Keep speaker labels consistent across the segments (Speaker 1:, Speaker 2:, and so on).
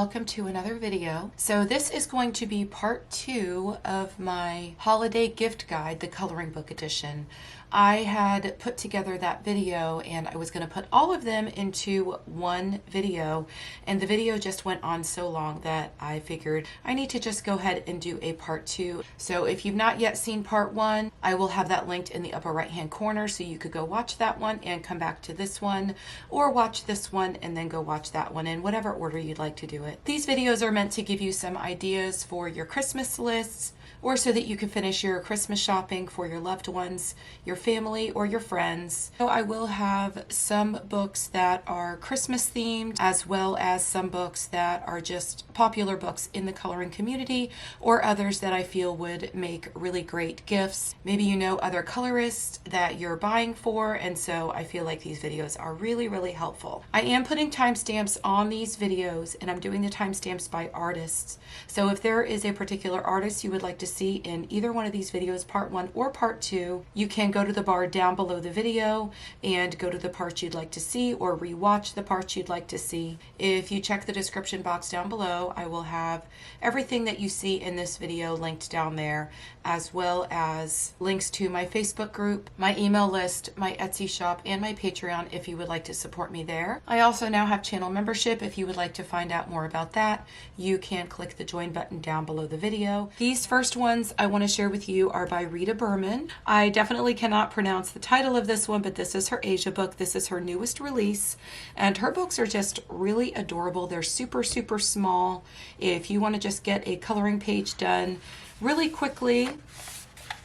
Speaker 1: welcome to another video. So this is going to be part 2 of my holiday gift guide, the coloring book edition. I had put together that video and I was going to put all of them into one video, and the video just went on so long that I figured I need to just go ahead and do a part 2. So if you've not yet seen part 1, I will have that linked in the upper right hand corner, so you could go watch that one and come back to this one, or watch this one and then go watch that one in whatever order you'd like to do it. These videos are meant to give you some ideas for your Christmas lists, or so that you can finish your Christmas shopping for your loved ones, your family, or your friends. So I will have some books that are Christmas themed, as well as some books that are just popular books in the coloring community, or others that I feel would make really great gifts. Maybe you know other colorists that you're buying for, and so I feel like these videos are really helpful. I am putting timestamps on these videos, and I'm doing the timestamps by artists. So if there is a particular artist you would like to see in either one of these videos, part 1 or part 2, you can go to the bar down below the video and go to the parts you'd like to see, or rewatch the parts you'd like to see. If you check the description box down below, I will have everything that you see in this video linked down there, as well as links to my Facebook group, my email list, my Etsy shop, and my Patreon if you would like to support me there. I also now have channel membership. If you would like to find out more about that, you can click the join button down below the video. These first ones I want to share with you are by Rita Berman. I definitely cannot pronounce the title of this one, but this is her Asia book. This is her newest release, and her books are just really adorable. They're super small. If you want to just get a coloring page done really quickly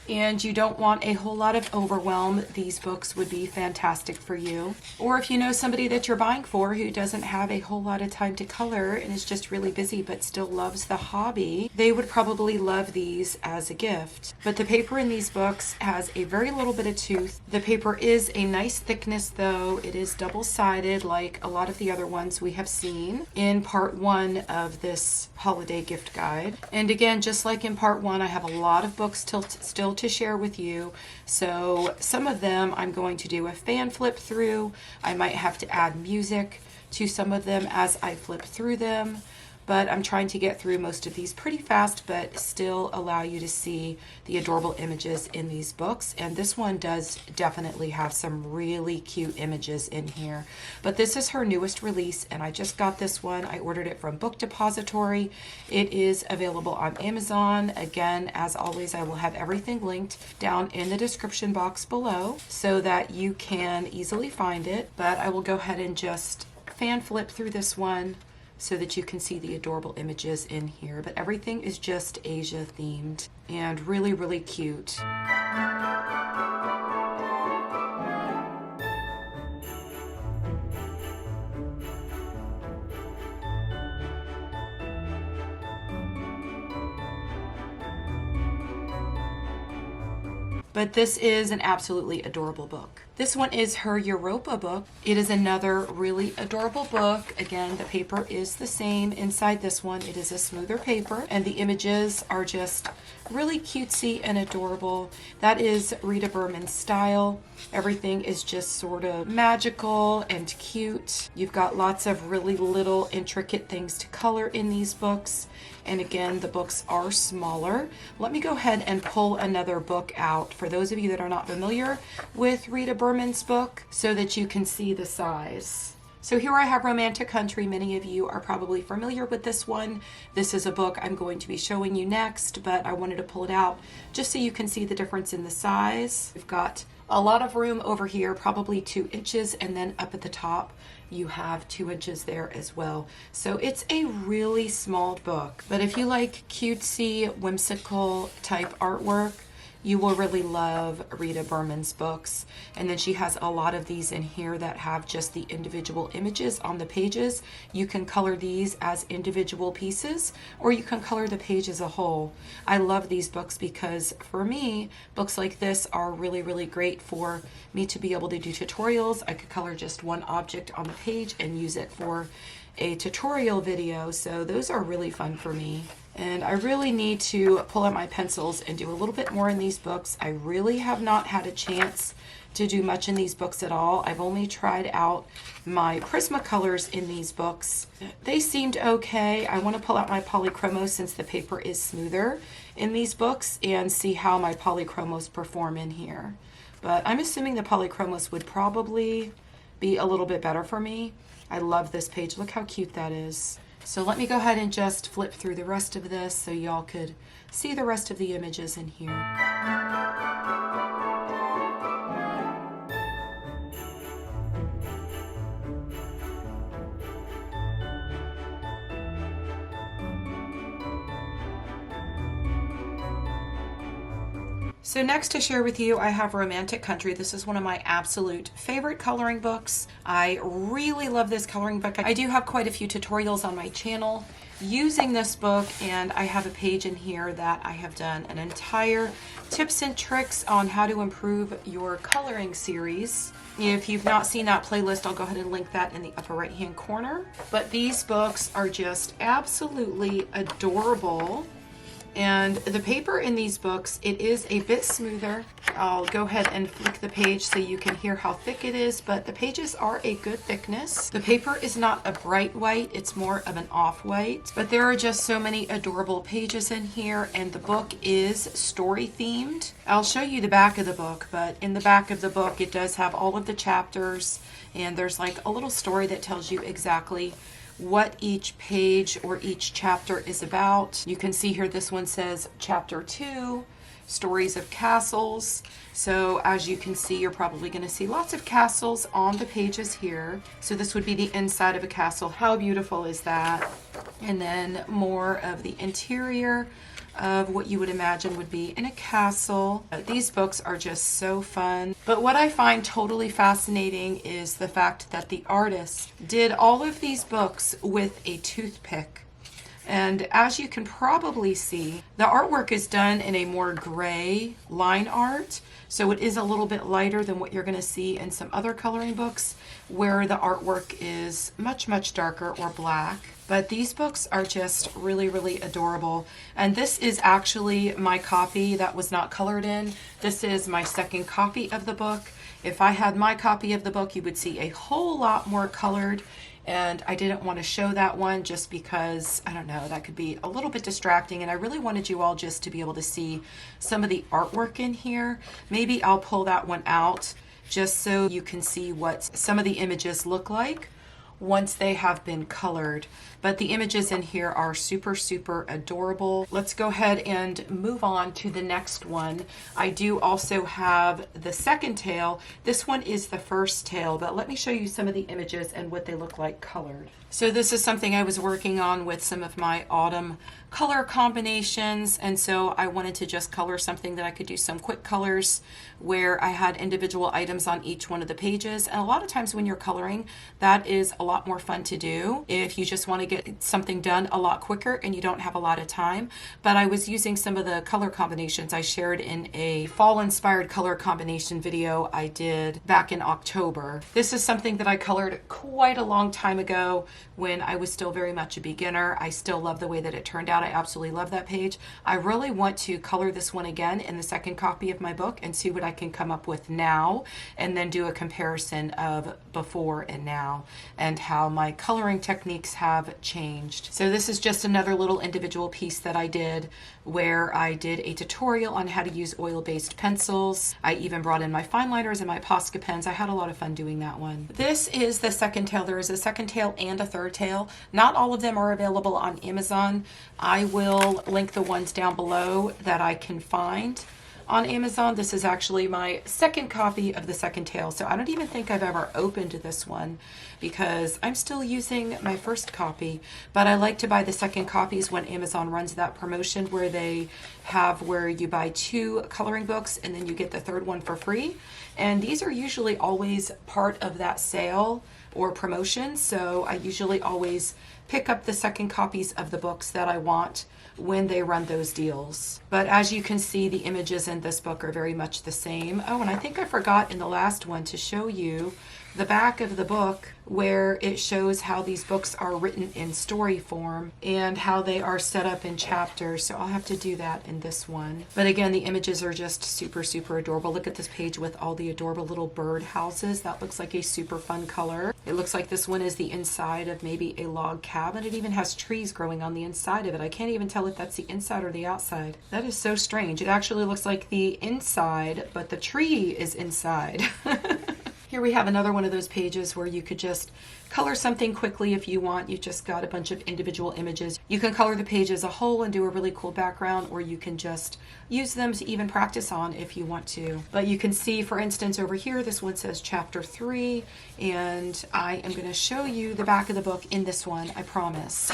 Speaker 1: and you don't want a whole lot of overwhelm, these books would be fantastic for you. Or if you know somebody that you're buying for who doesn't have a whole lot of time to color and is just really busy but still loves the hobby, they would probably love these as a gift. But the paper in these books has a very little bit of tooth. The paper is a nice thickness though. It is double-sided like a lot of the other ones we have seen in part 1 of this holiday gift guide. And again, just like in part 1, I have a lot of books still to share with you. So some of them I'm going to do a fan flip through. I might have to add music to some of them as I flip through them, but I'm trying to get through most of these pretty fast, but still allow you to see the adorable images in these books. And this one does definitely have some really cute images in here. But this is her newest release, and I just got this one. I ordered it from Book Depository. It is available on Amazon. Again, as always, I will have everything linked down in the description box below so that you can easily find it. But I will go ahead and just fan flip through this one so that you can see the adorable images in here. But everything is just Asia themed and really cute. But this is an absolutely adorable book. This one is her Europa book. It is another really adorable book. Again, the paper is the same inside this one. It is a smoother paper, and the images are just really cutesy and adorable. That is Rita Berman's style. Everything is just sort of magical and cute. You've got lots of really little intricate things to color in these books. And again, the books are smaller. Let me go ahead and pull another book out for those of you that are not familiar with Rita Berman's book, so that you can see the size. So here I have Romantic Country. Many of you are probably familiar with this one. This is a book I'm going to be showing you next, but I wanted to pull it out just so you can see the difference in the size. We've got a lot of room over here, probably 2 inches, and then up at the top you have 2 inches there as well. So it's a really small book, but if you like cutesy, whimsical type artwork, you will really love Rita Berman's books. And then she has a lot of these in here that have just the individual images on the pages. You can color these as individual pieces, or you can color the page as a whole. I love these books because for me, books like this are really great for me to be able to do tutorials. I could color just one object on the page and use it for a tutorial video, so those are really fun for me. And I really need to pull out my pencils and do a little bit more in these books. I really have not had a chance to do much in these books at all. I've only tried out my Prismacolors in these books. They seemed okay. I want to pull out my polychromos since the paper is smoother in these books and see how my polychromos perform in here. But I'm assuming the polychromos would probably be a little bit better for me. I love this page. Look how cute that is. So let me go ahead and just flip through the rest of this so y'all could see the rest of the images in here. So next to share with you, I have Romantic Country. This is one of my absolute favorite coloring books. I really love this coloring book. I do have quite a few tutorials on my channel using this book, and I have a page in here that I have done an entire tips and tricks on how to improve your coloring series. If you've not seen that playlist, I'll go ahead and link that in the upper right hand corner. But these books are just absolutely adorable. And the paper in these books, it is a bit smoother. I'll go ahead and flick the page so you can hear how thick it is, but the pages are a good thickness. The paper is not a bright white, it's more of an off-white, but there are just so many adorable pages in here, and the book is story themed. I'll show you the back of the book, but in the back of the book, it does have all of the chapters, and there's like a little story that tells you exactly what each page or each chapter is about. You can see here this one says chapter 2, stories of castles. So as you can see, you're probably going to see lots of castles on the pages here. So this would be the inside of a castle. How beautiful is that? And then more of the interior of what you would imagine would be in a castle. These books are just so fun. But what I find totally fascinating is the fact that the artist did all of these books with a toothpick. And as you can probably see, the artwork is done in a more gray line art. So it is a little bit lighter than what you're going to see in some other coloring books where the artwork is much, much darker or black. But these books are just really, really adorable. And this is actually my copy that was not colored in. This is my second copy of the book. If I had my copy of the book, you would see a whole lot more colored. And I didn't want to show that one just because, I don't know, that could be a little bit distracting. And I really wanted you all just to be able to see some of the artwork in here. Maybe I'll pull that one out just so you can see what some of the images look like once they have been colored. But the images in here are super, super adorable. Let's go ahead and move on to the next one. I do also have the second tale. This one is the first tale, but let me show you some of the images and what they look like colored. So this is something I was working on with some of my autumn color combinations, and so I wanted to just color something that I could do some quick colors where I had individual items on each one of the pages. And a lot of times when you're coloring, that is a lot more fun to do if you just want to get something done a lot quicker and you don't have a lot of time. But I was using some of the color combinations I shared in a fall inspired color combination video I did back in October. This is something that I colored quite a long time ago when I was still very much a beginner. I still love the way that it turned out. I absolutely love that page. I really want to color this one again in the second copy of my book and see what I can come up with now, and then do a comparison of before and now and how my coloring techniques have changed. So this is just another little individual piece that I did where I did a tutorial on how to use oil-based pencils. I even brought in my fine liners and my Posca pens. I had a lot of fun doing that one. This is the second tale. There is a second tale and a third tale. Not all of them are available on Amazon. I will link the ones down below that I can find on Amazon. This is actually my second copy of the second tale, so I don't even think I've ever opened this one because I'm still using my first copy. But I like to buy the second copies when Amazon runs that promotion where they have where you buy 2 coloring books and then you get the third one for free. And these are usually always part of that sale or promotion, so I usually always pick up the second copies of the books that I want when they run those deals. But as you can see, the images in this book are very much the same. Oh, and I think I forgot in the last one to show you the back of the book where it shows how these books are written in story form and how they are set up in chapters. So I'll have to do that in this one. But again, the images are just super, super adorable. Look at this page with all the adorable little bird houses. That looks like a super fun color. It looks like this one is the inside of maybe a log cabin. It even has trees growing on the inside of it. I can't even tell if that's the inside or the outside. That is so strange. It actually looks like the inside, but the tree is inside. Here we have another one of those pages where you could just color something quickly if you want. You've just got a bunch of individual images. You can color the page as a whole and do a really cool background, or you can just use them to even practice on if you want to. But you can see, for instance, over here, this one says chapter 3, and I am going to show you the back of the book in this one, I promise.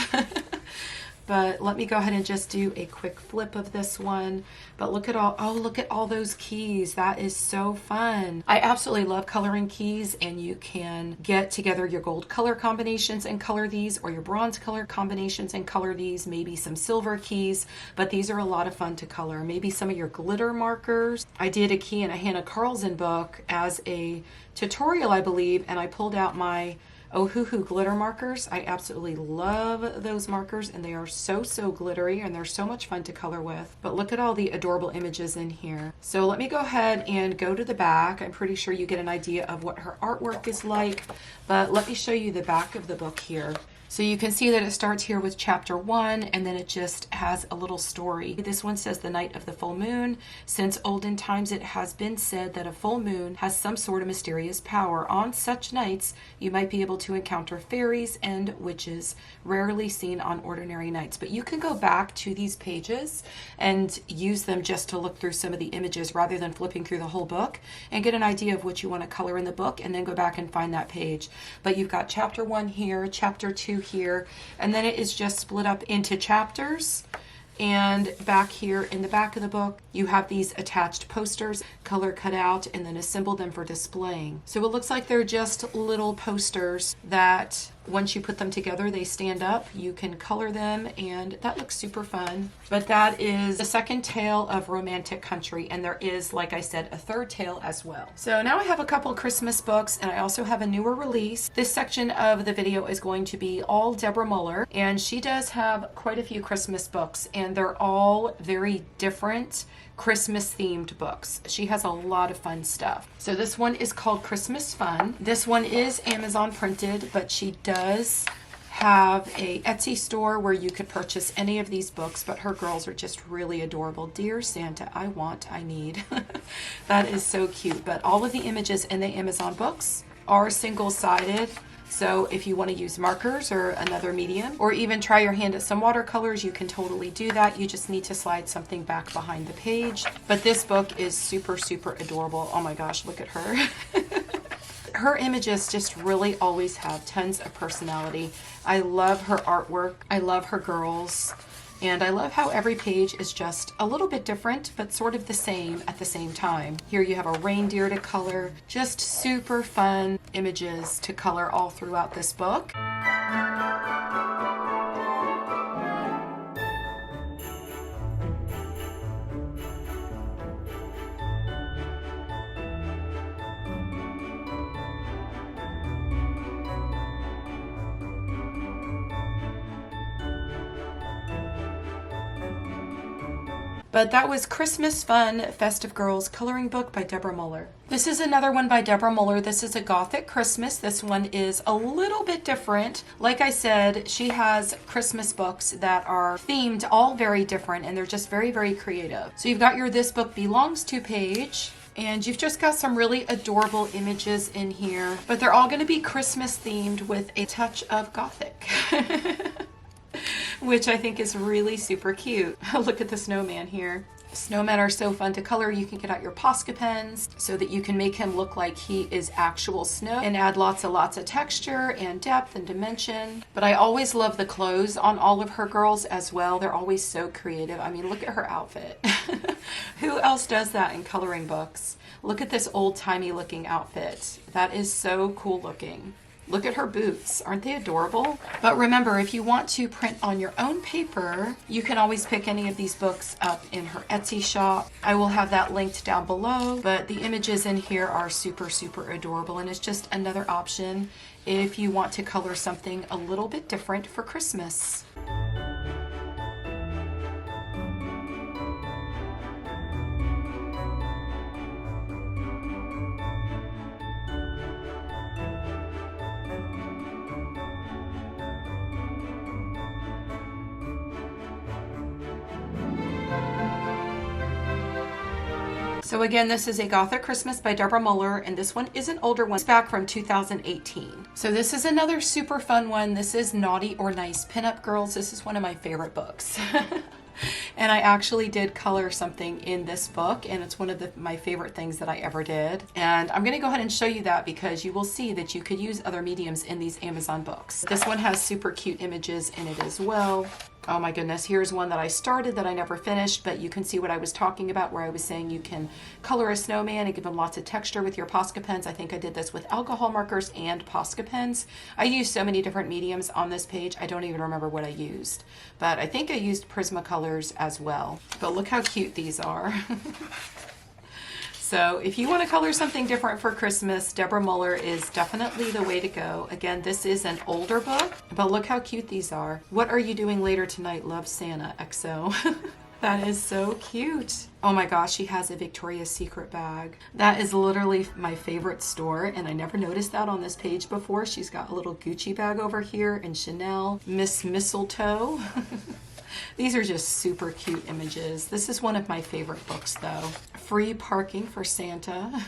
Speaker 1: But let me go ahead and just do a quick flip of this one. But look at all those keys. That is so fun. I absolutely love coloring keys, and you can get together your gold color combinations and color these, or your bronze color combinations and color these, maybe some silver keys, but these are a lot of fun to color. Maybe some of your glitter markers. I did a key in a Hannah Carlson book as a tutorial, I believe, and I pulled out my Ohuhu glitter markers. I absolutely love those markers, and they are so glittery, and they're so much fun to color with. But look at all the adorable images in here. So let me go ahead and go to the back. I'm pretty sure you get an idea of what her artwork is like, but let me show you the back of the book here. So you can see that it starts here with chapter 1, and then it just has a little story. This one says the night of the full moon. Since olden times it has been said that a full moon has some sort of mysterious power. On such nights you might be able to encounter fairies and witches, rarely seen on ordinary nights. But you can go back to these pages and use them just to look through some of the images rather than flipping through the whole book, and get an idea of what you want to color in the book, and then go back and find that page. But you've got chapter 1 here, chapter 2 here, and then it is just split up into chapters. And back here in the back of the book, you have these attached posters, color cut out, and then assemble them for displaying. So it looks like they're just little posters that once you put them together, they stand up. You can color them, and that looks super fun. But that is the second tale of Romantic Country, and there is, like I said, a third tale as well. So now I have a couple Christmas books, and I also have a newer release. This section of the video is going to be all Deborah Muller, and she does have quite a few Christmas books, and they're all very different Christmas themed books. She has a lot of fun stuff. So this one is called Christmas Fun. This one is Amazon printed, but she does have a Etsy store where you could purchase any of these books, but her girls are just really adorable. Dear Santa, I want, I need. That is so cute. But all of the images in the Amazon books are single-sided. So if you want to use markers or another medium, or even try your hand at some watercolors, you can totally do that. You just need to slide something back behind the page. But this book is super adorable. Oh my gosh, look at her. Her images just really always have tons of personality. I love her artwork. I love her girls. And I love how every page is just a little bit different, but sort of the same at the same time. Here you have a reindeer to color. Just super fun images to color all throughout this book. But that was Christmas Fun Festive Girls Coloring Book by Deborah Muller. This is another one by Deborah Muller. This is a Gothic Christmas. This one is a little bit different. Like I said, she has Christmas books that are themed all very different, and they're just very creative. So you've got your This Book Belongs To page, and you've just got some really adorable images in here, but they're all going to be Christmas themed with a touch of Gothic. Which I think is really super cute. Look at the snowman here. Snowmen are so fun to color. You can get out your Posca pens so that you can make him look like he is actual snow and add lots of texture and depth and dimension. But I always love the clothes on all of her girls as well. They're always so creative. I mean, look at her outfit. Who else does that in coloring books? Look at this old-timey looking outfit. That is so cool looking. Look at her boots. Aren't they adorable? But remember, if you want to print on your own paper, you can always pick any of these books up in her Etsy shop. I will have that linked down below, but the images in here are super, super adorable, and it's just another option if you want to color something a little bit different for Christmas. So again, this is A Gothic Christmas by Deborah Muller, and this one is an older one. It's back from 2018. So this is another super fun one. This is Naughty or Nice Pinup Girls. This is one of my favorite books. And I actually did color something in this book, and it's one of my favorite things that I ever did. And I'm going to go ahead and show you that because you will see that you could use other mediums in these Amazon books. This one has super cute images in it as well. Oh my goodness, here's one that I started that I never finished, but you can see what I was talking about where I was saying you can color a snowman and give them lots of texture with your Posca pens. I think I did this with alcohol markers and Posca pens. I used so many different mediums on this page, I don't even remember what I used. But I think I used Prismacolors as well. But look how cute these are. So if you want to color something different for Christmas, Deborah Muller is definitely the way to go. Again, this is an older book, but look how cute these are. What are you doing later tonight? Love, Santa, XO. That is so cute. Oh my gosh, she has a Victoria's Secret bag. That is literally my favorite store, and I never noticed that on this page before. She's got a little Gucci bag over here, and Chanel, Miss Mistletoe. These are just super cute images. This is one of my favorite books though. Free parking for Santa.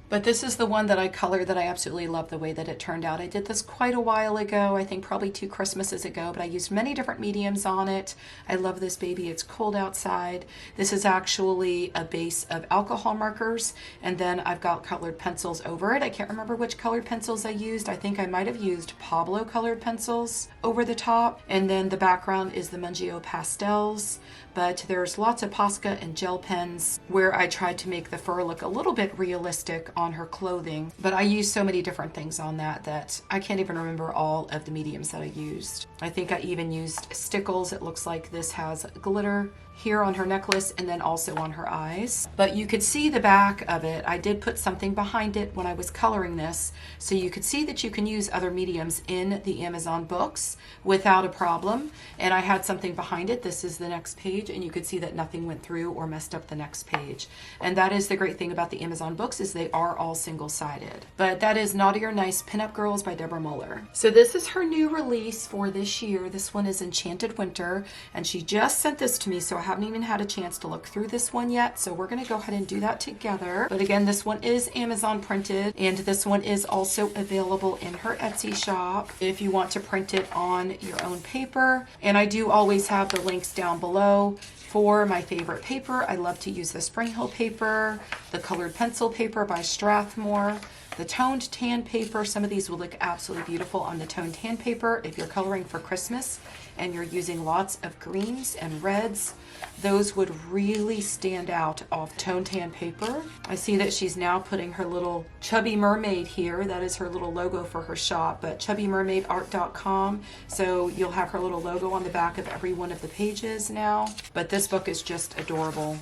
Speaker 1: But this is the one that I colored that I absolutely love the way that it turned out. I did this quite a while ago, I think probably 2 Christmases ago, but I used many different mediums on it. I love this baby. It's cold outside. This is actually a base of alcohol markers, and then I've got colored pencils over it. I can't remember which colored pencils I used. I think I might have used Pablo colored pencils over the top, and then the background is the Mungio pastels. But there's lots of Posca and gel pens where I tried to make the fur look a little bit realistic on her clothing. But I used so many different things on that I can't even remember all of the mediums that I used. I think I even used stickles. It looks like this has glitter here on her necklace and then also on her eyes. But you could see the back of it. I did put something behind it when I was coloring this, so you could see that you can use other mediums in the Amazon books without a problem. And I had something behind it. This is the next page, and you could see that nothing went through or messed up the next page. And that is the great thing about the Amazon books, is they are all single-sided. But that is Naughty or Nice Pinup Girls by Deborah Muller. So this is her new release for this year. This one is Enchanted Winter, and she just sent this to me, so I haven't even had a chance to look through this one yet, so we're going to go ahead and do that together. But again, this one is Amazon printed, and this one is also available in her Etsy shop if you want to print it on your own paper. And I do always have the links down below for my favorite paper. I love to use the Spring Hill paper, the colored pencil paper by Strathmore, the toned tan paper. Some of these will look absolutely beautiful on the toned tan paper if you're coloring for Christmas and you're using lots of greens and reds. Those would really stand out off toned tan paper. I see that she's now putting her little Chubby Mermaid here. That is her little logo for her shop, but chubbymermaidart.com. So you'll have her little logo on the back of every one of the pages now. But this book is just adorable.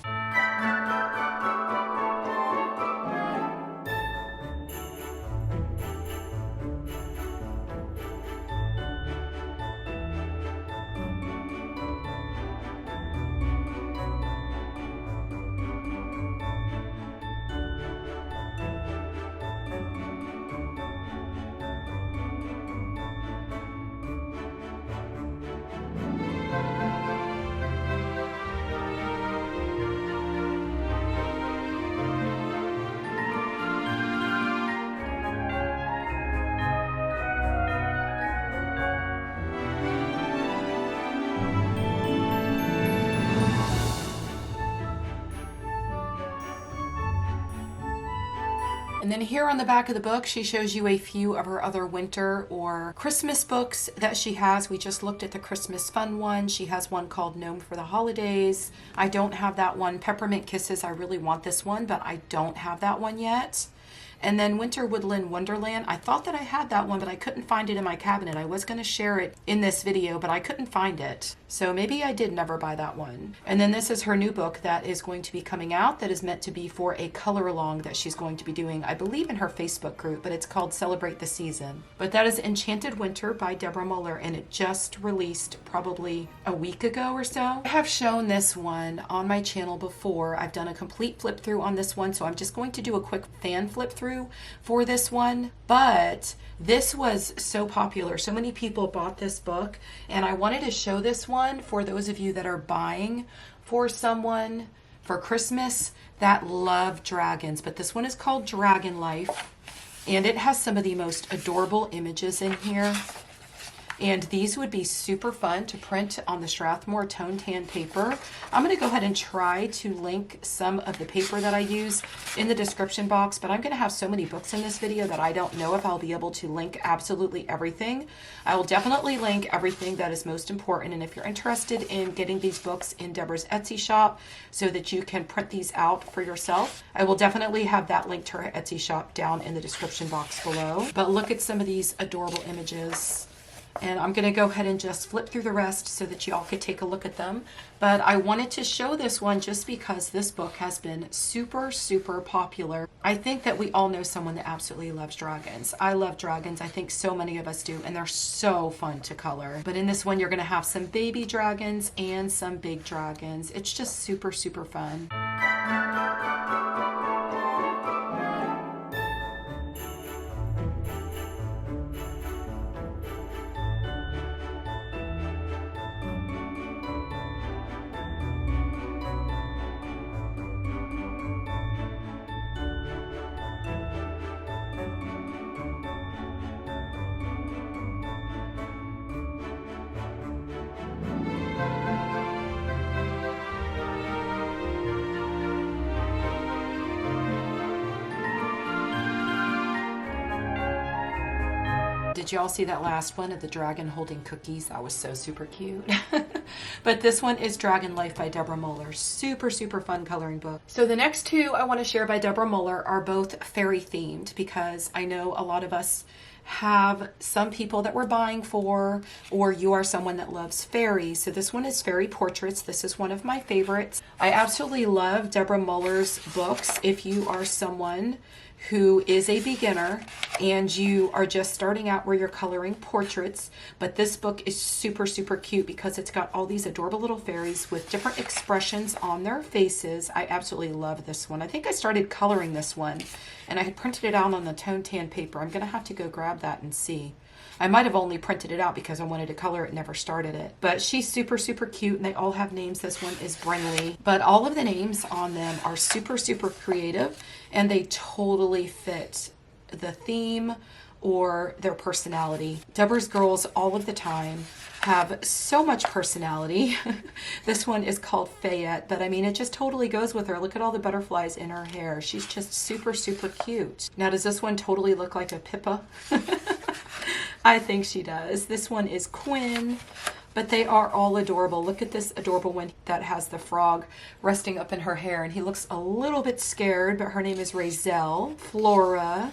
Speaker 1: And then here on the back of the book, she shows you a few of her other winter or Christmas books that she has. We just looked at the Christmas fun one. She has one called Gnome for the Holidays. I don't have that one. Peppermint Kisses, I really want this one, but I don't have that one yet. And then Winter Woodland Wonderland. I thought that I had that one, but I couldn't find it in my cabinet. I was going to share it in this video, but I couldn't find it. So maybe I did never buy that one. And then this is her new book that is going to be coming out that is meant to be for a color along that she's going to be doing, I believe, in her Facebook group, but it's called Celebrate the Season. But that is Enchanted Winter by Deborah Muller, and it just released probably a week ago or so. I have shown this one on my channel before. I've done a complete flip through on this one, so I'm just going to do a quick fan flip through for this one. But this was so popular. So many people bought this book, and I wanted to show this one for those of you that are buying for someone for Christmas that love dragons. But this one is called Dragon Life, and it has some of the most adorable images in here. And these would be super fun to print on the Strathmore Tone Tan paper. I'm going to go ahead and try to link some of the paper that I use in the description box, but I'm going to have so many books in this video that I don't know if I'll be able to link absolutely everything. I will definitely link everything that is most important, and if you're interested in getting these books in Deborah's Etsy shop so that you can print these out for yourself, I will definitely have that link to her Etsy shop down in the description box below. But look at some of these adorable images. And I'm going to go ahead and just flip through the rest so that y'all could take a look at them. But I wanted to show this one just because this book has been super, super popular. I think that we all know someone that absolutely loves dragons. I love dragons. I think so many of us do, and they're so fun to color. But in this one, you're going to have some baby dragons and some big dragons. It's just super, super fun. Did y'all see that last one of the dragon holding cookies? That was so super cute. But this one is Dragon Life by Deborah Muller. Super, super fun coloring book. So the next two I want to share by Deborah Muller are both fairy themed, because I know a lot of us have some people that we're buying for, or you are someone that loves fairies. So this one is Fairy Portraits. This is one of my favorites. I absolutely love Deborah Muller's books. If you are someone who is a beginner and you are just starting out where you're coloring portraits, but this book is super, super cute because it's got all these adorable little fairies with different expressions on their faces. I absolutely love this one. I think I started coloring this one and I had printed it out on the Tone Tan paper. I'm gonna have to go grab that and see. I might have only printed it out because I wanted to color it, never started it. But she's super, super cute, and they all have names. This one is Brinley. But all of the names on them are super, super creative, and they totally fit the theme or their personality. Deborah's girls all of the time have so much personality. This one is called Fayette, but I mean, it just totally goes with her. Look at all the butterflies in her hair. She's just super, super cute. Now, does this one totally look like a Pippa? I think she does. This one is Quinn, but they are all adorable. Look at this adorable one that has the frog resting up in her hair, and he looks a little bit scared, but her name is Razel. Flora.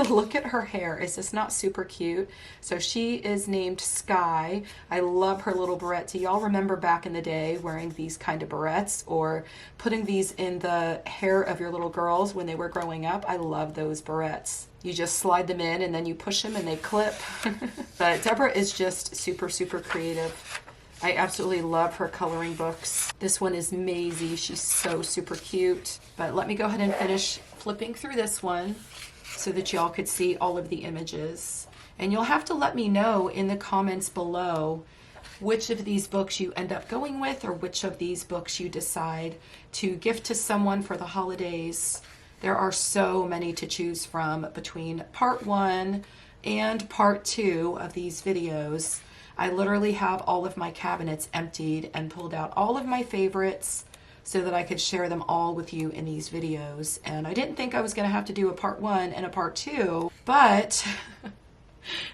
Speaker 1: Look at her hair. Is this not super cute? So she is named Sky. I love her little barrette. Do y'all remember back in the day wearing these kind of barrettes or putting these in the hair of your little girls when they were growing up? I love those barrettes. You just slide them in and then you push them and they clip. But Deborah is just super, super creative. I absolutely love her coloring books. This one is Maisie. She's so super cute. But let me go ahead and finish flipping through this one so that y'all could see all of the images. And you'll have to let me know in the comments below which of these books you end up going with, or which of these books you decide to gift to someone for the holidays. There are so many to choose from between part 1 and part 2 of these videos. I literally have all of my cabinets emptied and pulled out all of my favorites so that I could share them all with you in these videos. And I didn't think I was going to have to do a part 1 and a part 2, but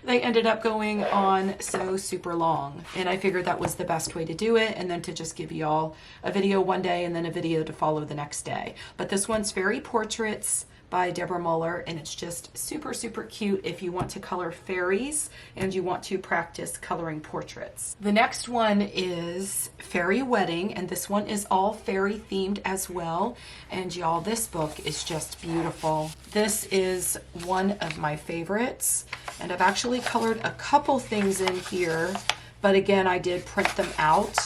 Speaker 1: They ended up going on so super long, and I figured that was the best way to do it, and then to just give y'all a video one day and then a video to follow the next day. But this one's Fairy Portraits by Deborah Muller, and it's just super, super cute if you want to color fairies and you want to practice coloring portraits. The next one is Fairy Wedding, and this one is all fairy themed as well. And y'all, this book is just beautiful. This is one of my favorites, and I've actually colored a couple things in here, but again, I did print them out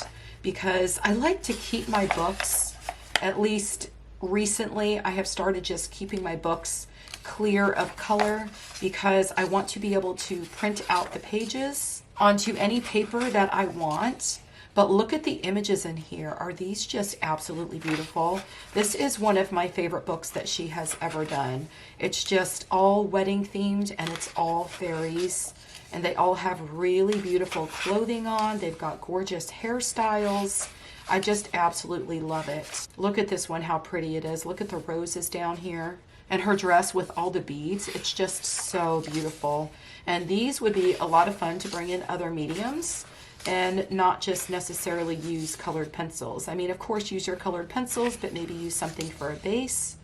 Speaker 1: because I like to keep my books, at least recently, I have started just keeping my books clear of color because I want to be able to print out the pages onto any paper that I want. But look at the images in here. Are these just absolutely beautiful? This is one of my favorite books that she has ever done. It's just all wedding themed, and it's all fairies. And they all have really beautiful clothing on. They've got gorgeous hairstyles. I just absolutely love it. Look at this one, how pretty it is. Look at the roses down here. And her dress with all the beads. It's just so beautiful. And these would be a lot of fun to bring in other mediums and not just necessarily use colored pencils. I mean, of course, use your colored pencils, but maybe use something for a base.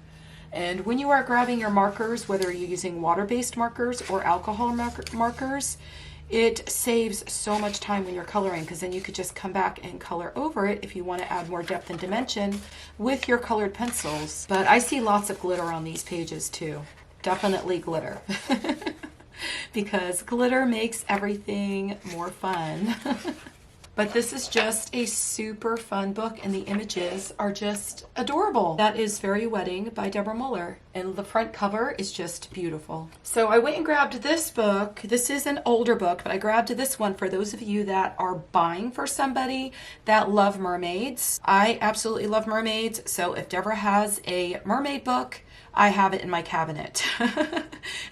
Speaker 1: And when you are grabbing your markers, whether you're using water-based markers or alcohol markers, it saves so much time when you're coloring, because then you could just come back and color over it if you want to add more depth and dimension with your colored pencils. But I see lots of glitter on these pages too. Definitely glitter. Because glitter makes everything more fun. But this is just a super fun book, and the images are just adorable. That is Fairy Wedding by Deborah Muller, and the front cover is just beautiful. So I went and grabbed this book. This is an older book, but I grabbed this one for those of you that are buying for somebody that love mermaids. I absolutely love mermaids, so if Deborah has a mermaid book, I have it in my cabinet.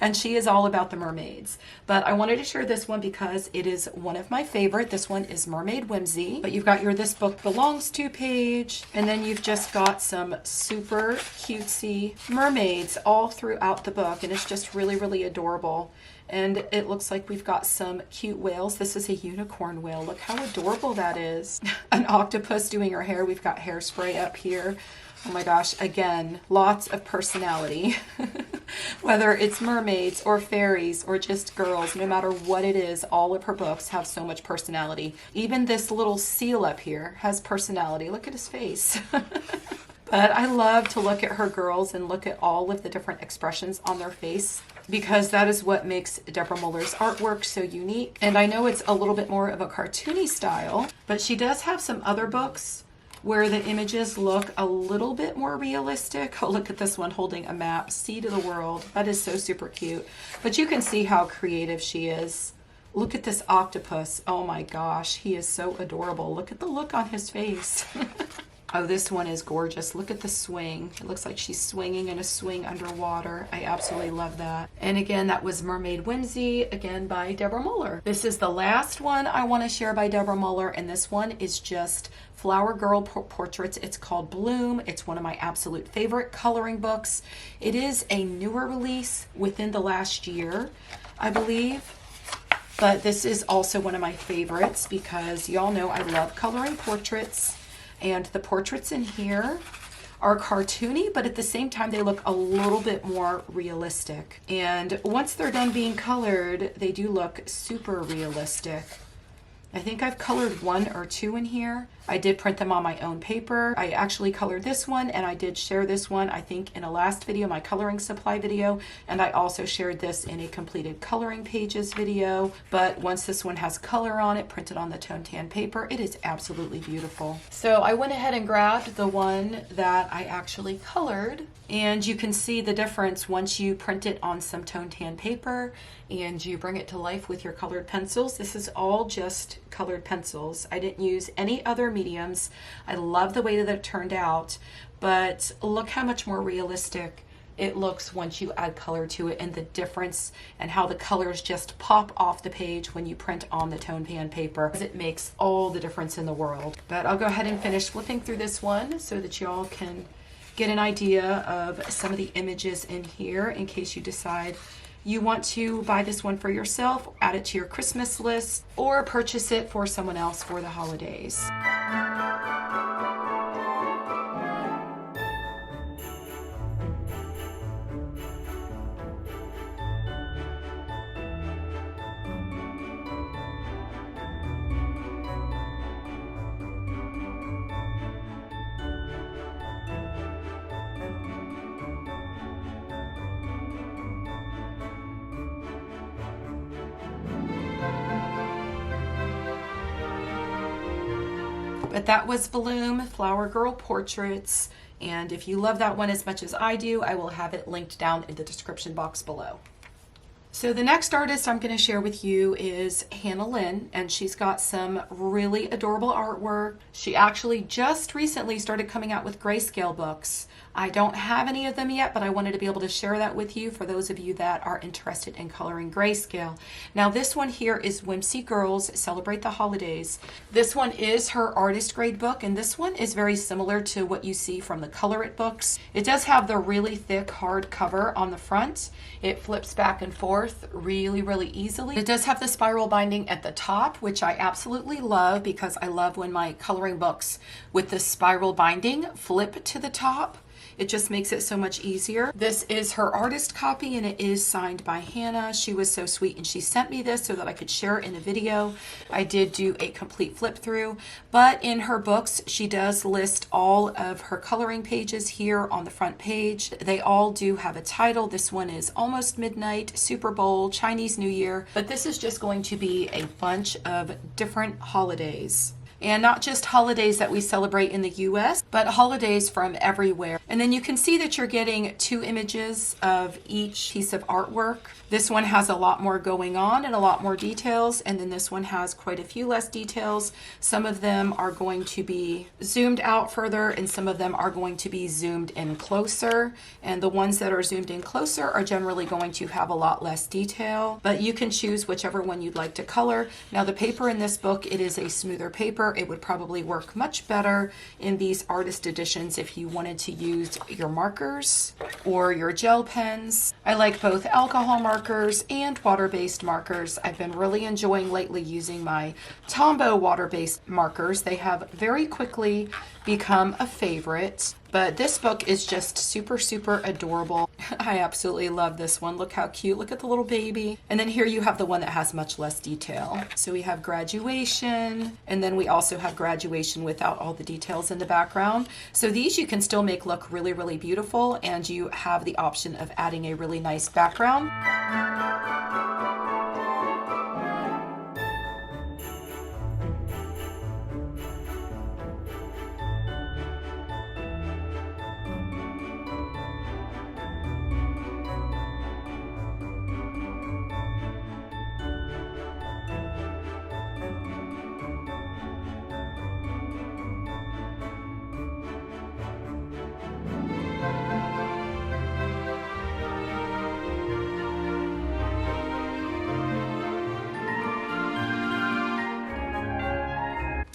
Speaker 1: And she is all about the mermaids. But I wanted to share this one because it is one of my favorite. This one is Mermaid Whimsy. But you've got your This Book Belongs To page, and then you've just got some super cutesy mermaids all throughout the book, and it's just really, really adorable. And it looks like we've got some cute whales. This is a unicorn whale. Look how adorable that is. An octopus doing her hair. We've got hairspray up here. Oh my gosh, again, lots of personality. Whether it's mermaids or fairies or just girls, no matter what it is, all of her books have so much personality. Even this little seal up here has personality. Look at his face. But I love to look at her girls and look at all of the different expressions on their face, because that is what makes Deborah Muller's artwork so unique. And I know it's a little bit more of a cartoony style, but she does have some other books where the images look a little bit more realistic. Oh, look at this one holding a map, Sea to the World. That is so super cute. But you can see how creative she is. Look at this octopus. Oh my gosh, he is so adorable. Look at the look on his face. Oh, this one is gorgeous. Look at the swing. It looks like she's swinging in a swing underwater. I absolutely love that. And again, that was Mermaid Whimsy, again by Deborah Muller. This is the last one I want to share by Deborah Muller, and this one is just Flower Girl Portraits. It's called Bloom. It's one of my absolute favorite coloring books. It is a newer release within the last year, I believe. But this is also one of my favorites because y'all know I love coloring portraits. And the portraits in here are cartoony, but at the same time, they look a little bit more realistic. And once they're done being colored, they do look super realistic. I think I've colored one or two in here. I did print them on my own paper. I actually colored this one, and I did share this one, I think, in a last video, my coloring supply video, and I also shared this in a completed coloring pages video. But once this one has color on it, printed on the tone tan paper, it is absolutely beautiful. So I went ahead and grabbed the one that I actually colored, and you can see the difference once you print it on some tone tan paper and you bring it to life with your colored pencils. This is all just colored pencils. I didn't use any other mediums. I love the way that it turned out, but look how much more realistic it looks once you add color to it, and the difference and how the colors just pop off the page when you print on the tone pan paper. It makes all the difference in the world. But I'll go ahead and finish flipping through this one so that y'all can get an idea of some of the images in here in case you decide you want to buy this one for yourself, add it to your Christmas list, or purchase it for someone else for the holidays. But that was Bloom Flower Girl Portraits, and if you love that one as much as I do, I will have it linked down in the description box below. So the next artist I'm going to share with you is Lynn, and she's got some really adorable artwork. She actually just recently started coming out with grayscale books. I don't have any of them yet, but I wanted to be able to share that with you for those of you that are interested in coloring grayscale. Now this one here is Whimsy Girls Celebrate the Holidays. This one is her artist grade book, and this one is very similar to what you see from the Color It books. It does have the really thick hard cover on the front. It flips back and forth really easily. It does have the spiral binding at the top, which I absolutely love because I love when my coloring books with the spiral binding flip to the top. It just makes it so much easier. This is her artist copy, and it is signed by Hannah. She was so sweet, and she sent me this so that I could share it in a video. I did do a complete flip through, but in her books, she does list all of her coloring pages here on the front page. They all do have a title. This one is Almost Midnight, Super Bowl, Chinese New Year, but this is just going to be a bunch of different holidays. And not just holidays that we celebrate in the US, but holidays from everywhere. And then you can see that you're getting 2 images of each piece of artwork. This one has a lot more going on and a lot more details, and then this one has quite a few less details. Some of them are going to be zoomed out further, and some of them are going to be zoomed in closer. And the ones that are zoomed in closer are generally going to have a lot less detail, but you can choose whichever one you'd like to color. Now the paper in this book, it is a smoother paper. It would probably work much better in these artist editions if you wanted to use your markers or your gel pens. I like both alcohol markers and water-based markers. I've been really enjoying lately using my Tombow water-based markers. They have very quickly become a favorite, but this book is just super adorable. I absolutely love this one. Look how cute. Look at the little baby. And then here you have the one that has much less detail. So we have graduation, and then we also have graduation without all the details in the background. So these you can still make look really beautiful, and you have the option of adding a really nice background.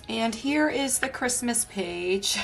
Speaker 1: And here is the Christmas page.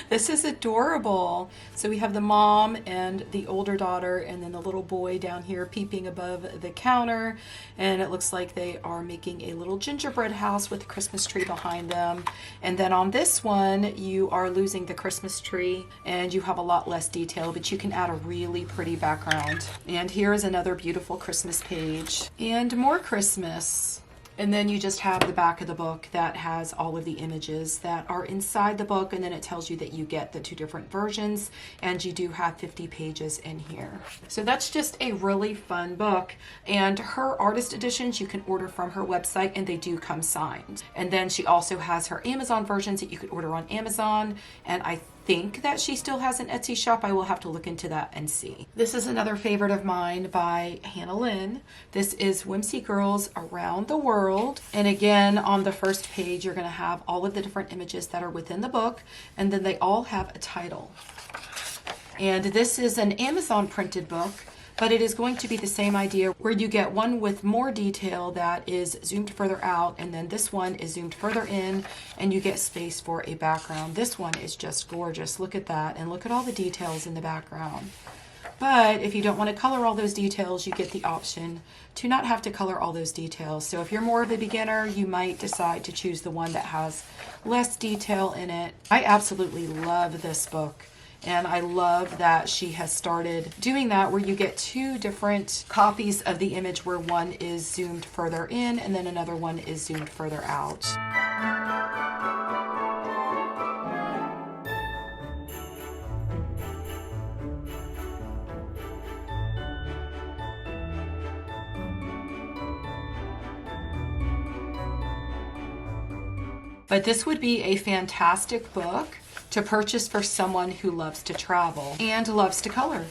Speaker 1: This is adorable. So we have the mom and the older daughter, and then the little boy down here peeping above the counter. And it looks like they are making a little gingerbread house with a Christmas tree behind them. And then on this one, you are losing the Christmas tree and you have a lot less detail, but you can add a really pretty background. And here is another beautiful Christmas page and more Christmas. And then you just have the back of the book that has all of the images that are inside the book, and then it tells you that you get the 2 different versions, and you do have 50 pages in here. So that's just a really fun book, and her artist editions you can order from her website, and they do come signed. And then she also has her Amazon versions that you could order on Amazon, and I think that she still has an Etsy shop. I will have to look into that and see. This is another favorite of mine by Lynn. This is Whimsy Girls Around the World. And again, on the first page, you're going to have all of the different images that are within the book, and then they all have a title. And this is an Amazon printed book, but it is going to be the same idea where you get one with more detail that is zoomed further out, and then this one is zoomed further in, and you get space for a background. This one is just gorgeous. Look at that, and look at all the details in the background. But if you don't want to color all those details, you get the option to not have to color all those details. So if you're more of a beginner, you might decide to choose the one that has less detail in it. I absolutely love this book. And I love that she has started doing that, where you get two different copies of the image, where one is zoomed further in and then another one is zoomed further out. But this would be a fantastic book to purchase for someone who loves to travel and loves to color.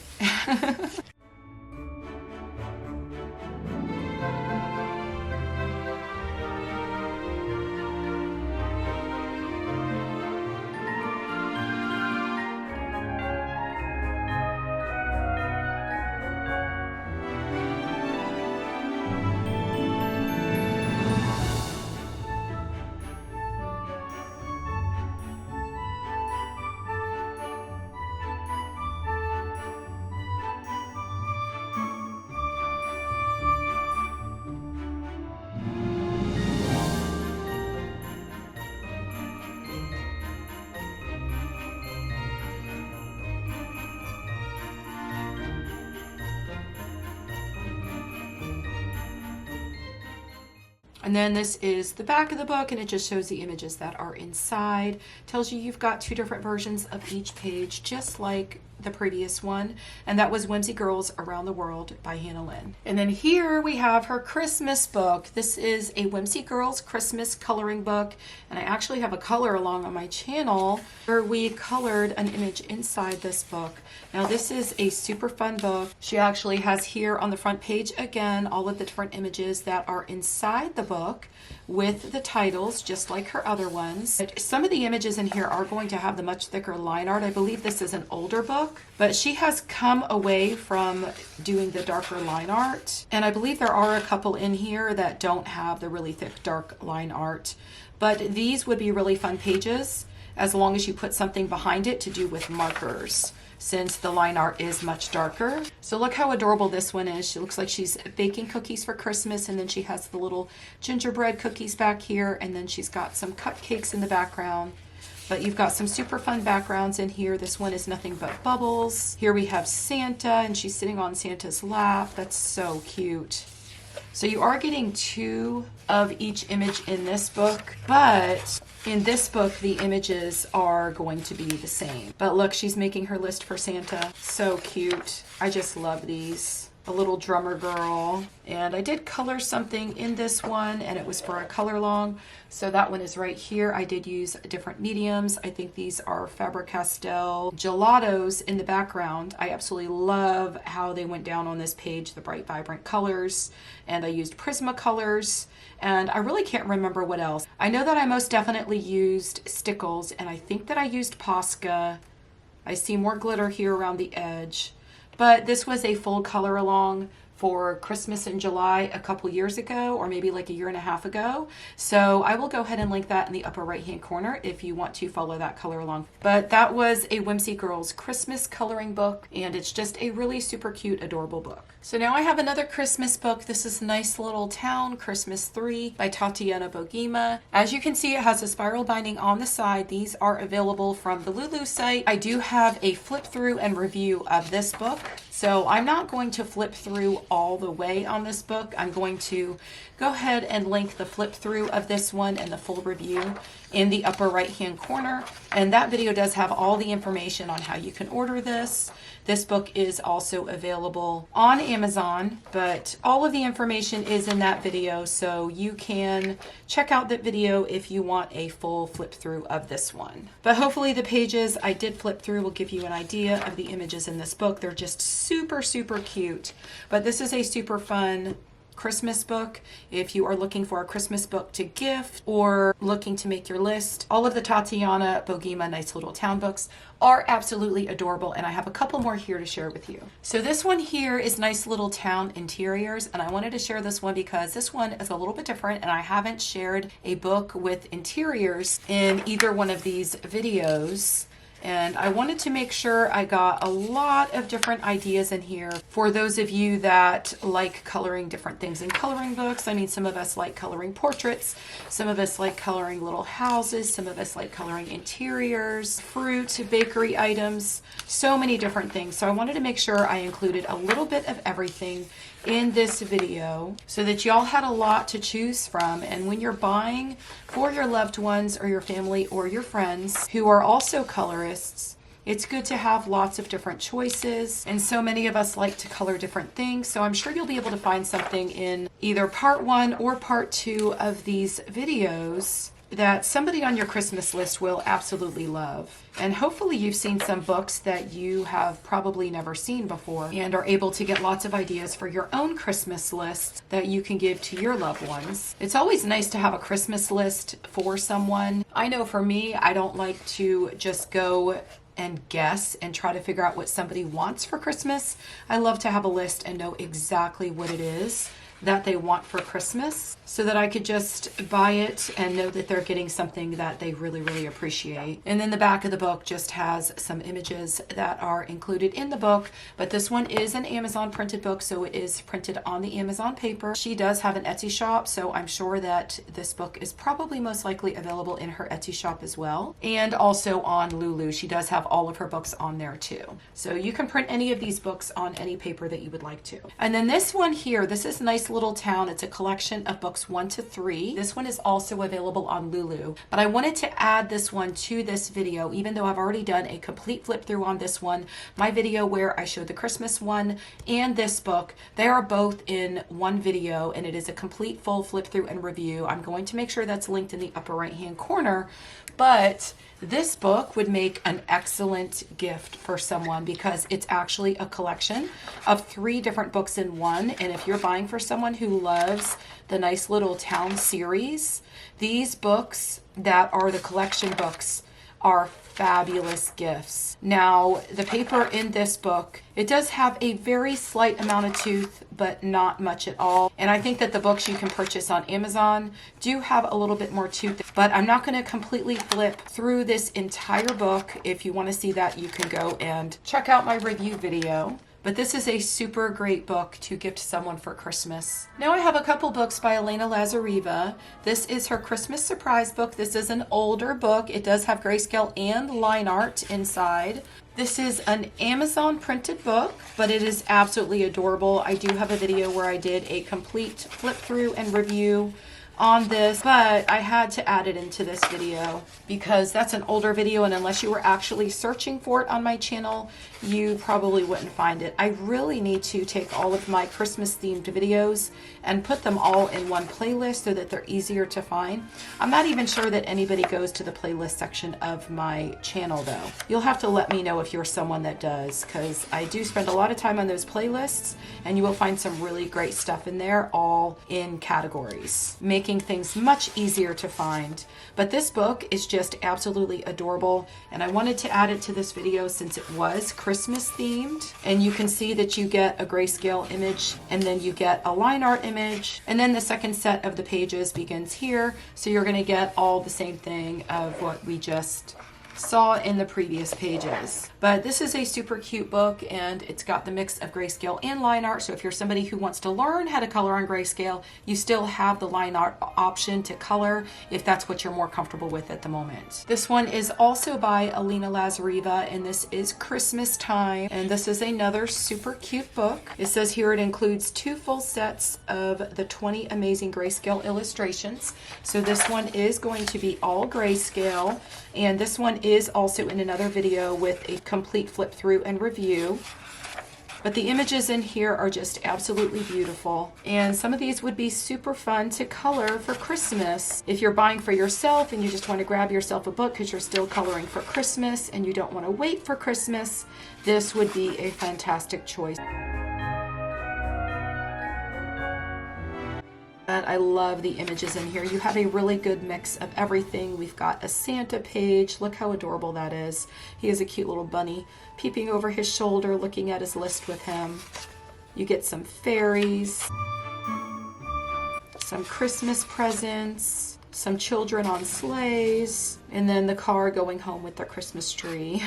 Speaker 1: And then this is the back of the book, and it just shows the images that are inside. Tells you you've got two different versions of each page, just like the previous one, and that was Whimsy Girls Around the World by Hannah Lynn. And then here we have her Christmas book. This is a Whimsy Girls Christmas coloring book, and I actually have a color along on my channel where we colored an image inside this book. Now this is a super fun book. She actually has here on the front page again all of the different images that are inside the book with the titles, just like her other ones. Some of the images in here are going to have the much thicker line art. I believe this is an older book, but she has come away from doing the darker line art. And I believe there are a couple in here that don't have the really thick dark line art. But these would be really fun pages as long as you put something behind it to do with markers, since the line art is much darker. So look how adorable this one is. She looks like she's baking cookies for Christmas, and then she has the little gingerbread cookies back here, and then she's got some cupcakes in the background. But you've got some super fun backgrounds in here. This one is nothing but bubbles. Here we have Santa, and she's sitting on Santa's lap. That's so cute. So you are getting two of each image in this book, but in this book, the images are going to be the same. But look, she's making her list for Santa. So cute. I just love these. A little drummer girl. And I did color something in this one, and it was for a color along. So that one is right here. I did use different mediums. I think these are Faber-Castell gelatos in the background. I absolutely love how they went down on this page, the bright, vibrant colors. And I used Prismacolors. And I really can't remember what else. I know that I most definitely used Stickles, and I think that I used Posca. I see more glitter here around the edge. But this was a full color along for Christmas in July a couple years ago, or maybe like a year and a half ago. So I will go ahead and link that in the upper right hand corner if you want to follow that color along. But that was a Whimsy Girls Christmas coloring book, and it's just a really super cute, adorable book. So now I have another Christmas book. This is Nice Little Town Christmas 3 by Tatiana Bogema. As you can see, it has a spiral binding on the side. These are available from the Lulu site. I do have a flip through and review of this book. So I'm not going to flip through all the way on this book. I'm going to go ahead and link the flip through of this one and the full review in the upper right hand corner. And that video does have all the information on how you can order this. This book is also available on Amazon, but all of the information is in that video, so you can check out that video if you want a full flip through of this one. But hopefully the pages I did flip through will give you an idea of the images in this book. They're just super, super cute. But this is a super fun Christmas book if you are looking for a Christmas book to gift or looking to make your list. All of the Tatiana Bogema Nice Little Town books are absolutely adorable, and I have a couple more here to share with you. So this one here is Nice Little Town Interiors, and I wanted to share this one because this one is a little bit different, and I haven't shared a book with interiors in either one of these videos. And I wanted to make sure I got a lot of different ideas in here for those of you that like coloring different things in coloring books. I mean, some of us like coloring portraits, some of us like coloring little houses, some of us like coloring interiors, fruit, bakery items, so many different things. So I wanted to make sure I included a little bit of everything in this video so that y'all had a lot to choose from. And when you're buying for your loved ones or your family or your friends who are also colorists, it's good to have lots of different choices. And so many of us like to color different things. So I'm sure you'll be able to find something in either part 1 or part 2 of these videos that somebody on your Christmas list will absolutely love. And hopefully you've seen some books that you have probably never seen before and are able to get lots of ideas for your own Christmas list that you can give to your loved ones. It's always nice to have a Christmas list for someone. I know for me, I don't like to just go and guess and try to figure out what somebody wants for Christmas. I love to have a list and know exactly what it is that they want for Christmas so that I could just buy it and know that they're getting something that they really, really appreciate. And then the back of the book just has some images that are included in the book, but this one is an Amazon printed book, so it is printed on the Amazon paper. She does have an Etsy shop, so I'm sure that this book is probably most likely available in her Etsy shop as well, and also on Lulu. She does have all of her books on there too. So you can print any of these books on any paper that you would like to. And then this one here, this is Nice Little Town. It's a collection of books 1 to 3. This one is also available on Lulu, but I wanted to add this one to this video, even though I've already done a complete flip through on this one. My video where I showed the Christmas one and this book, they are both in one video, and it is a complete full flip through and review. I'm going to make sure that's linked in the upper right hand corner, but this book would make an excellent gift for someone because it's actually a collection of 3 different books in one. And if you're buying for someone who loves the Nice Little Town series, these books that are the collection books are fabulous gifts. Now, the paper in this book, it does have a very slight amount of tooth, but not much at all. And I think that the books you can purchase on Amazon do have a little bit more tooth, but I'm not going to completely flip through this entire book. If you want to see that, you can go and check out my review video. But this is a super great book to gift someone for Christmas. Now I have a couple books by Alena Lazareva. This is her Christmas surprise book. This is an older book. It does have grayscale and line art inside. This is an Amazon printed book, but it is absolutely adorable. I do have a video where I did a complete flip through and review on this, but I had to add it into this video because that's an older video, and unless you were actually searching for it on my channel, you probably wouldn't find it. I really need to take all of my Christmas themed videos and put them all in one playlist so that they're easier to find. I'm not even sure that anybody goes to the playlist section of my channel though. You'll have to let me know if you're someone that does, because I do spend a lot of time on those playlists, and you will find some really great stuff in there, all in categories, making things much easier to find. But this book is just absolutely adorable, and I wanted to add it to this video since it was Christmas themed. And you can see that you get a grayscale image, and then you get a line art image, and then the second set of the pages begins here, so you're going to get all the same thing of what we just saw in the previous pages. But this is a super cute book, and it's got the mix of grayscale and line art, so if you're somebody who wants to learn how to color on grayscale, you still have the line art option to color if that's what you're more comfortable with at the moment. This one is also by Alena Lazareva, and this is Christmas Time, and this is another super cute book. It says here it includes 2 full sets of the 20 amazing grayscale illustrations, so this one is going to be all grayscale, and this one is also in another video with a complete flip through and review. But the images in here are just absolutely beautiful, and some of these would be super fun to color for Christmas. If you're buying for yourself and you just want to grab yourself a book because you're still coloring for Christmas and you don't want to wait for Christmas, this would be a fantastic choice. And I love the images in here. You have a really good mix of everything. We've got a Santa page. Look how adorable that is. He has a cute little bunny peeping over his shoulder, looking at his list with him. You get some fairies, some Christmas presents, some children on sleighs, and then the car going home with their Christmas tree.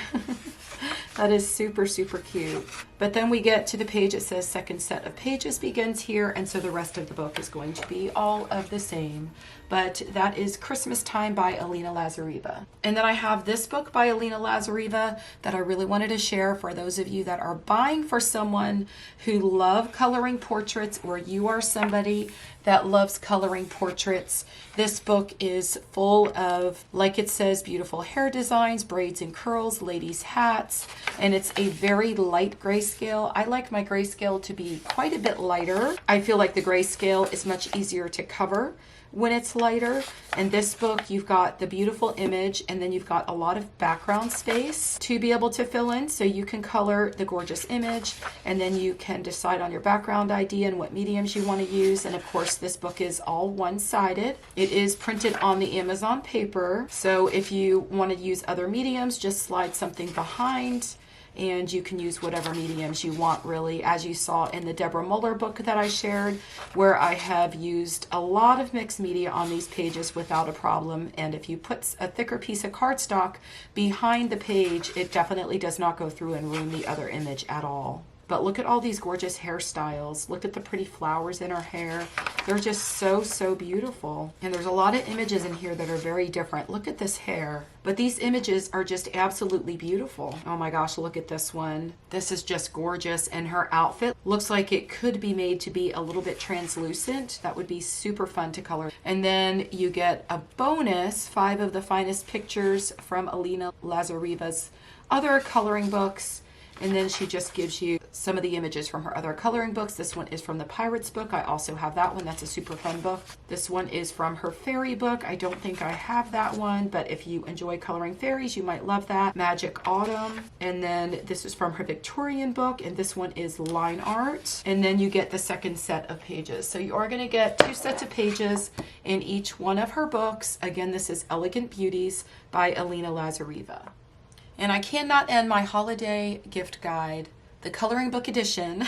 Speaker 1: That is super, super cute. But then we get to the page, it says second set of pages begins here, and so the rest of the book is going to be all of the same. But that is Christmas Time by Alena Lazareva. And then I have this book by Alena Lazareva that I really wanted to share for those of you that are buying for someone who love coloring portraits, or you are somebody that loves coloring portraits. This book is full of, like it says, beautiful hair designs, braids and curls, ladies' hats, and it's a very light grayscale. I like my grayscale to be quite a bit lighter. I feel like the grayscale is much easier to cover when it's lighter. In this book, you've got the beautiful image, and then you've got a lot of background space to be able to fill in, so you can color the gorgeous image, and then you can decide on your background idea and what mediums you want to use. And of course, this book is all one-sided. It is printed on the Amazon paper, so if you want to use other mediums, just slide something behind, and you can use whatever mediums you want, really, as you saw in the Deborah Muller book that I shared, where I have used a lot of mixed media on these pages without a problem. And if you put a thicker piece of cardstock behind the page, it definitely does not go through and ruin the other image at all. But look at all these gorgeous hairstyles. Look at the pretty flowers in her hair. They're just so, so beautiful. And there's a lot of images in here that are very different. Look at this hair. But these images are just absolutely beautiful. Oh my gosh, look at this one. This is just gorgeous. And her outfit looks like it could be made to be a little bit translucent. That would be super fun to color. And then you get a bonus, 5 of the finest pictures from Alena Lazareva's other coloring books. And then she just gives you some of the images from her other coloring books. This one is from the Pirates book. I also have that one. That's a super fun book. This one is from her fairy book. I don't think I have that one, but if you enjoy coloring fairies, you might love that. Magic Autumn. And then this is from her Victorian book, and this one is line art. And then you get the second set of pages. So you are going to get 2 sets of pages in each one of her books. Again, this is Elegant Beauties by Alena Lazareva. And I cannot end my holiday gift guide, the coloring book edition,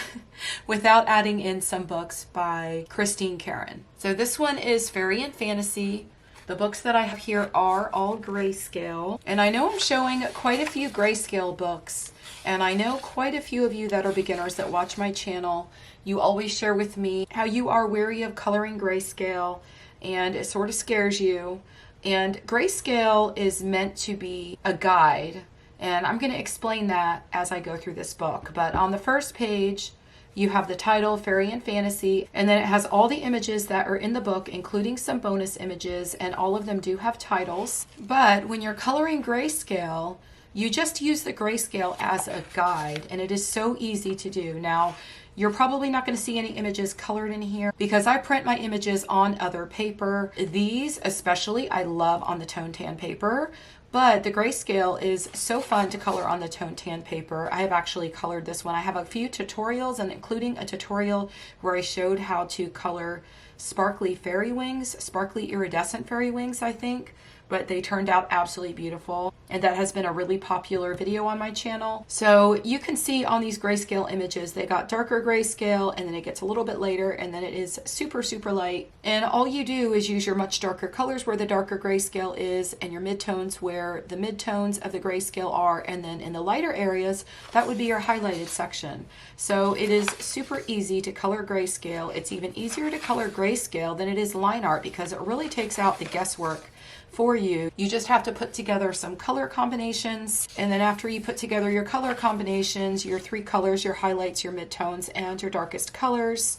Speaker 1: without adding in some books by Karron. So this one is Fairy and Fantasy. The books that I have here are all grayscale. And I know I'm showing quite a few grayscale books. And I know quite a few of you that are beginners that watch my channel. You always share with me how you are wary of coloring grayscale, and it sort of scares you. And grayscale is meant to be a guide. And I'm going to explain that as I go through this book. But on the first page, you have the title, Fairy and Fantasy, and then it has all the images that are in the book, including some bonus images, and all of them do have titles. But when you're coloring grayscale, you just use the grayscale as a guide, and it is so easy to do. Now, you're probably not going to see any images colored in here because I print my images on other paper. These especially I love on the tone tan paper. But the grayscale is so fun to color on the tone tan paper. I have actually colored this one. I have a few tutorials, and including a tutorial where I showed how to color sparkly fairy wings, sparkly iridescent fairy wings, I think. But they turned out absolutely beautiful. And that has been a really popular video on my channel. So you can see on these grayscale images, they got darker grayscale, and then it gets a little bit later, and then it is super, super light. And all you do is use your much darker colors where the darker grayscale is, and your midtones where the midtones of the grayscale are, and then in the lighter areas, that would be your highlighted section. So it is super easy to color grayscale. It's even easier to color grayscale than it is line art because it really takes out the guesswork for you. You just have to put together some color combinations, and then after you put together your color combinations, your 3 colors, your highlights, your midtones, and your darkest colors,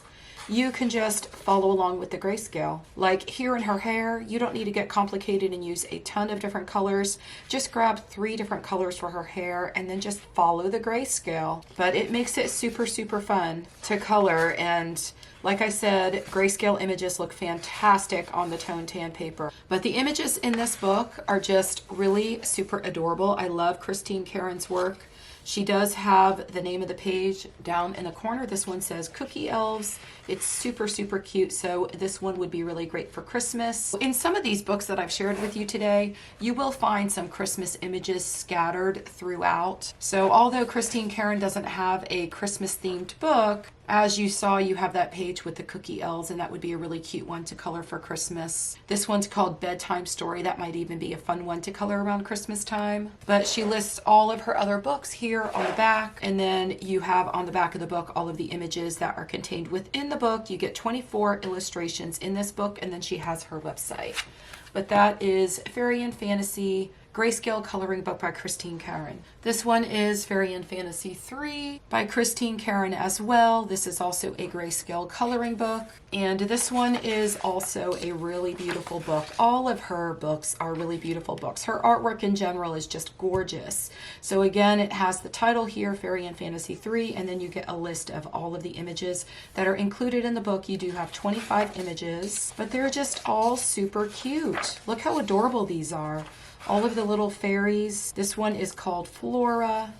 Speaker 1: you can just follow along with the grayscale. Like here in her hair, you don't need to get complicated and use a ton of different colors. Just grab 3 different colors for her hair and then just follow the grayscale. But it makes it super, super fun to color, and like I said, grayscale images look fantastic on the tone tan paper. But the images in this book are just really super adorable. I love Karron's work. She does have the name of the page down in the corner. This one says Cookie Elves. It's super, super cute. So this one would be really great for Christmas. In some of these books that I've shared with you today, you will find some Christmas images scattered throughout. So although Karron doesn't have a Christmas themed book, As you saw, you have that page with the cookie elves, and that would be a really cute one to color for Christmas. This one's called Bedtime Story. That might even be a fun one to color around Christmas time. But she lists all of her other books here on the back, and then you have on the back of the book all of the images that are contained within the book. You get 24 illustrations in this book, and then she has her website. But that is Fairy and Fantasy Grayscale Coloring Book by Christine Karron. This one is Fairy and Fantasy 3 by Christine Karron as well. This is also a grayscale coloring book. And this one is also a really beautiful book. All of her books are really beautiful books. Her artwork in general is just gorgeous. So again, it has the title here, Fairy and Fantasy 3, and then you get a list of all of the images that are included in the book. You do have 25 images, but they're just all super cute. Look how adorable these are. All of the little fairies. This one is called Flora.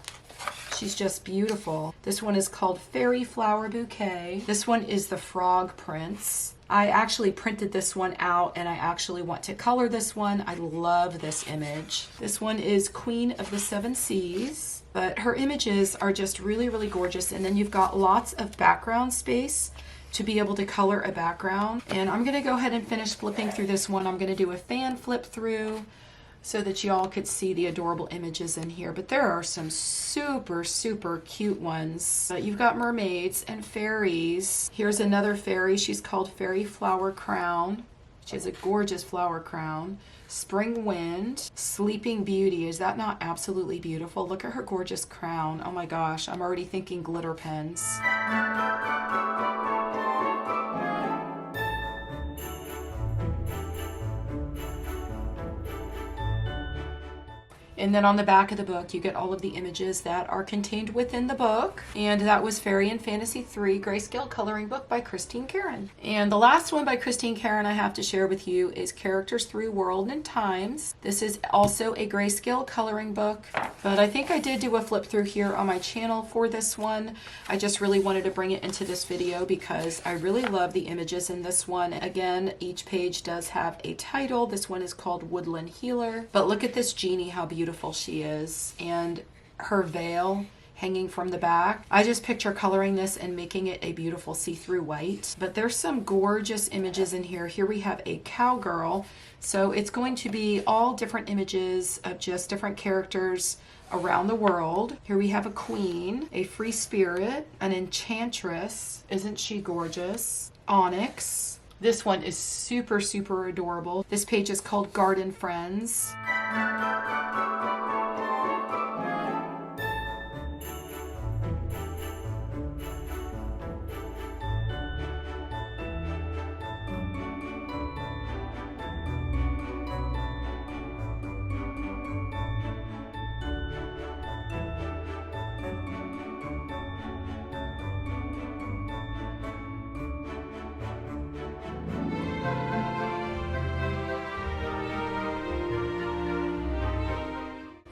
Speaker 1: She's just beautiful. This one is called Fairy Flower Bouquet. This one is the Frog Prince. I actually printed this one out, and I actually want to color this one. I love this image. This one is Queen of the Seven Seas. But her images are just really, really gorgeous. And then you've got lots of background space to be able to color a background. And I'm going to go ahead and finish flipping through this one. I'm going to do a fan flip through so that y'all could see the adorable images in here. But there are some super, super cute ones. You've got mermaids and fairies. Here's another fairy. She's called Fairy Flower Crown. She has a gorgeous flower crown. Spring Wind. Sleeping Beauty. Is that not absolutely beautiful? Look at her gorgeous crown. Oh my gosh, I'm already thinking glitter pens. And then on the back of the book, you get all of the images that are contained within the book. And that was Fairy and Fantasy 3 Grayscale Coloring Book by Christine Karron. And the last one by Christine Karron I have to share with you is Characters Through World and Times. This is also a grayscale coloring book, but I think I did do a flip through here on my channel for this one. I just really wanted to bring it into this video because I really love the images in this one. Again, each page does have a title. This one is called Woodland Healer. But look at this genie, how beautiful she is, and her veil hanging from the back. I just picture coloring this and making it a beautiful see-through white. But there's some gorgeous images in here. Here we have a cowgirl. So it's going to be all different images of just different characters around the world. Here we have a queen, a free spirit, an enchantress. Isn't she gorgeous? Onyx. This one is super, super adorable. This page is called Garden Friends.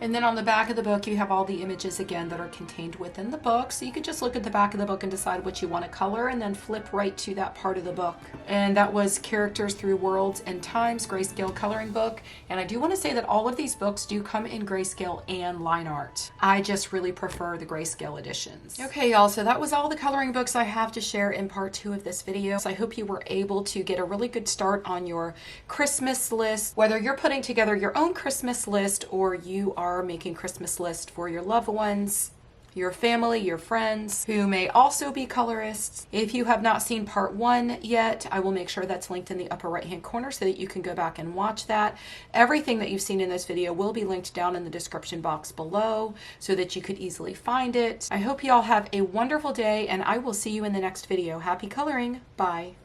Speaker 1: And then on the back of the book, you have all the images again that are contained within the book. So you could just look at the back of the book and decide what you want to color and then flip right to that part of the book. And that was Characters Through Worlds and Times Grayscale Coloring Book. And I do want to say that all of these books do come in grayscale and line art. I just really prefer the grayscale editions. Okay, y'all, so that was all the coloring books I have to share in part 2 of this video. So I hope you were able to get a really good start on your Christmas list, whether you're putting together your own Christmas list or you are making Christmas list for your loved ones, your family, your friends who may also be colorists. If you have not seen part 1 yet, I will make sure that's linked in the upper right hand corner so that you can go back and watch that. Everything that you've seen in this video will be linked down in the description box below so that you could easily find it. I hope you all have a wonderful day, and I will see you in the next video. Happy coloring. Bye.